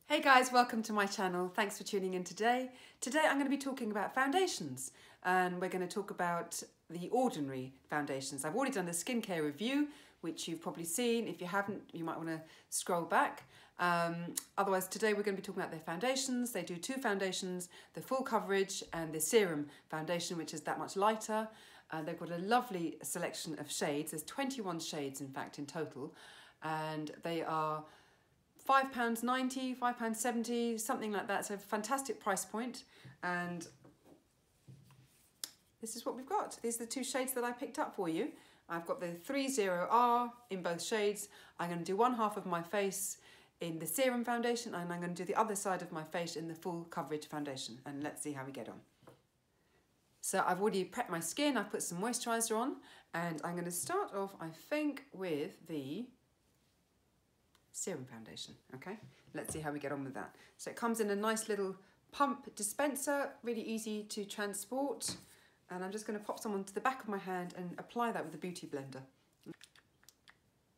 Hey guys, welcome to my channel. Thanks for tuning in today. Today I'm going to be talking about foundations, and we're going to talk about the ordinary foundations. I've already done a skincare review, which you've probably seen. If you haven't, you might want to scroll back. Otherwise, today we're going to be talking about their foundations. They do two foundations, the full coverage and the serum foundation, which is that much lighter. They've got a lovely selection of shades. There's 21 shades, in fact, in total, and they are £5.90, £5.70, something like that. So fantastic price point. And this is what we've got. These are the two shades that I picked up for you. I've got the 30R in both shades. I'm going to do one half of my face in the serum foundation, and I'm going to do the other side of my face in the full coverage foundation. And let's see how we get on. So I've already prepped my skin. I've put some moisturiser on, and I'm going to start off, I think, with the serum foundation. Okay, let's see how we get on with that. So it comes in a nice little pump dispenser, really easy to transport, and I'm just going to pop some onto the back of my hand and apply that with a beauty blender.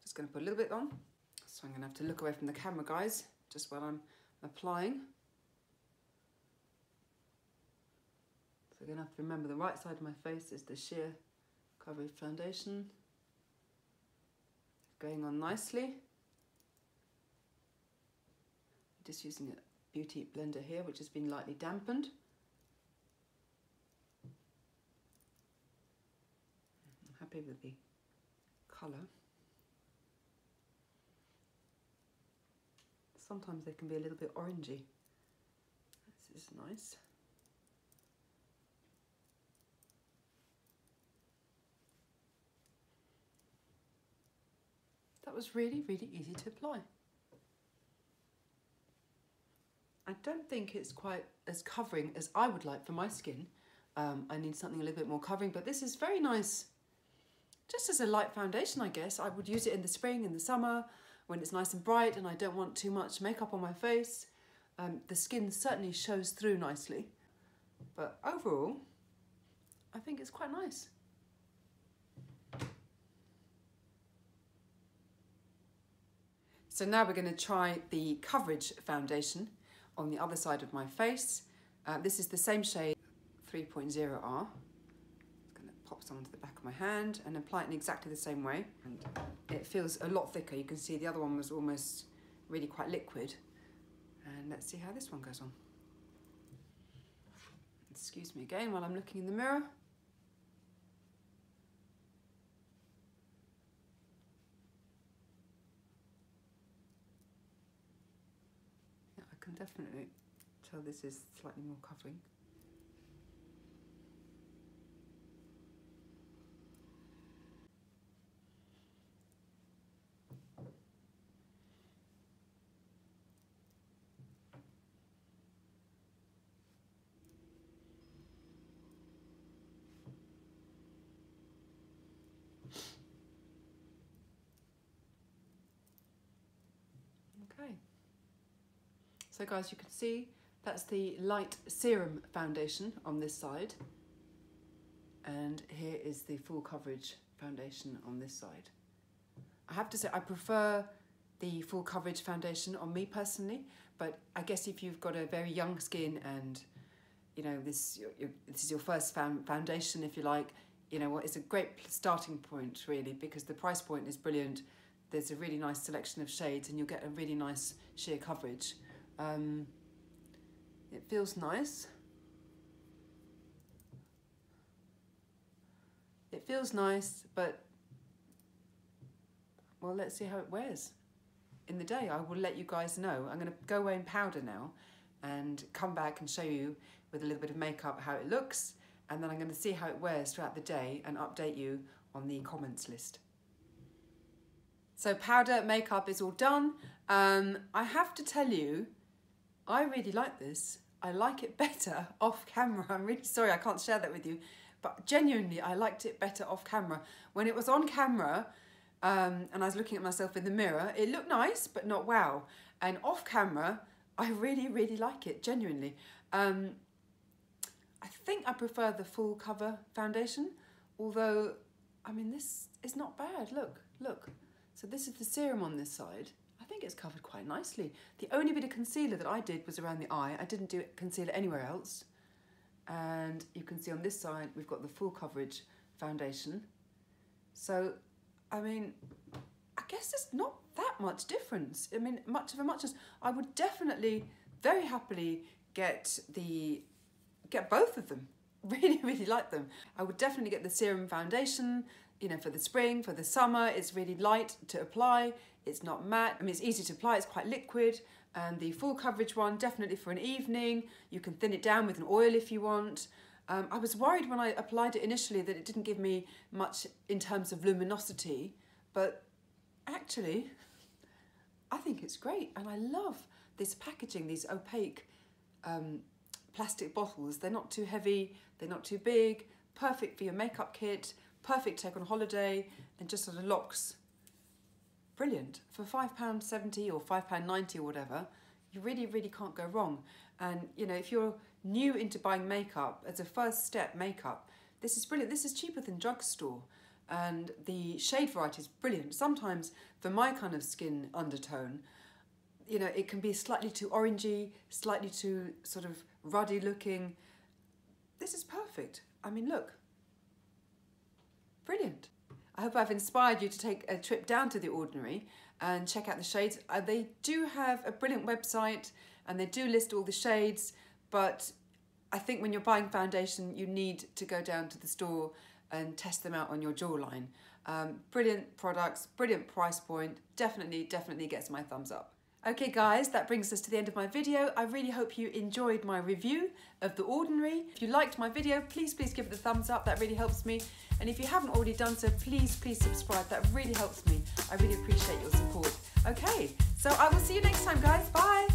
Just going to put a little bit on, so I'm going to have to look away from the camera, guys, just while I'm applying. So I'm going to have to remember the right side of my face is the sheer coverage foundation. Going on nicely. Just using a beauty blender here, which has been lightly dampened. I'm happy with the colour. Sometimes they can be a little bit orangey. This is nice. That was really, really easy to apply. I don't think it's quite as covering as I would like for my skin. I need something a little bit more covering, but this is very nice. Just as a light foundation, I guess. I would use it in the spring, in the summer, when it's nice and bright and I don't want too much makeup on my face. The skin certainly shows through nicely. But overall, I think it's quite nice. So now we're going to try the coverage foundation on the other side of my face. This is the same shade, 3.0R. I'm going to pop some onto the back of my hand and apply it in exactly the same way. And it feels a lot thicker. You can see the other one was almost really quite liquid. And let's see how this one goes on. Excuse me again while I'm looking in the mirror. I can definitely tell this is slightly more covering. Okay. So guys, you can see that's the light serum foundation on this side, and here is the full coverage foundation on this side. I have to say I prefer the full coverage foundation on me personally, but I guess if you've got a very young skin and you know this is your first foundation, if you like, you know what, it's a great starting point really, because the price point is brilliant. There's a really nice selection of shades and you'll get a really nice sheer coverage. It feels nice. It feels nice, but well, let's see how it wears in the day. I will let you guys know. I'm going to go away in powder now and come back and show you with a little bit of makeup how it looks, and then I'm going to see how it wears throughout the day and update you on the comments list. So powder, makeup is all done. I have to tell you, I really like this. I like it better off camera. I'm really sorry I can't share that with you, but genuinely I liked it better off camera. When it was on camera and I was looking at myself in the mirror, it looked nice, but not wow. And off camera, I really, really like it, genuinely. I think I prefer the full cover foundation, although, I mean, this is not bad. Look, look. So this is the serum on this side. I think it's covered quite nicely. The only bit of concealer that I did was around the eye. I didn't do concealer anywhere else. And you can see on this side, we've got the full coverage foundation. So, I mean, I guess there's not that much difference. I mean, much of a muchness. I would definitely, very happily get both of them. Really, really like them. I would definitely get the Serum foundation, you know, for the spring, for the summer. It's really light to apply. It's not matte. I mean, it's easy to apply. It's quite liquid. And the full coverage one, definitely for an evening. You can thin it down with an oil if you want. I was worried when I applied it initially that it didn't give me much in terms of luminosity, but actually, I think it's great. And I love this packaging, these opaque plastic bottles. They're not too heavy, they're not too big, perfect for your makeup kit, perfect to take on holiday, and just sort of locks. Brilliant. For £5.70 or £5.90 or whatever, you really, really can't go wrong. And, you know, if you're new into buying makeup, as a first step makeup, this is brilliant. This is cheaper than drugstore. And the shade variety is brilliant. Sometimes, for my kind of skin undertone, you know, it can be slightly too orangey, slightly too sort of ruddy looking. This is perfect. I mean, look. Brilliant. I hope I've inspired you to take a trip down to The Ordinary and check out the shades. They do have a brilliant website and they do list all the shades, but I think when you're buying foundation, you need to go down to the store and test them out on your jawline. Brilliant products, brilliant price point. Definitely gets my thumbs up. Okay guys, that brings us to the end of my video. I really hope you enjoyed my review of The Ordinary. If you liked my video, please give it a thumbs up. That really helps me. And if you haven't already done so, please subscribe. That really helps me. I really appreciate your support. Okay, so I will see you next time guys. Bye.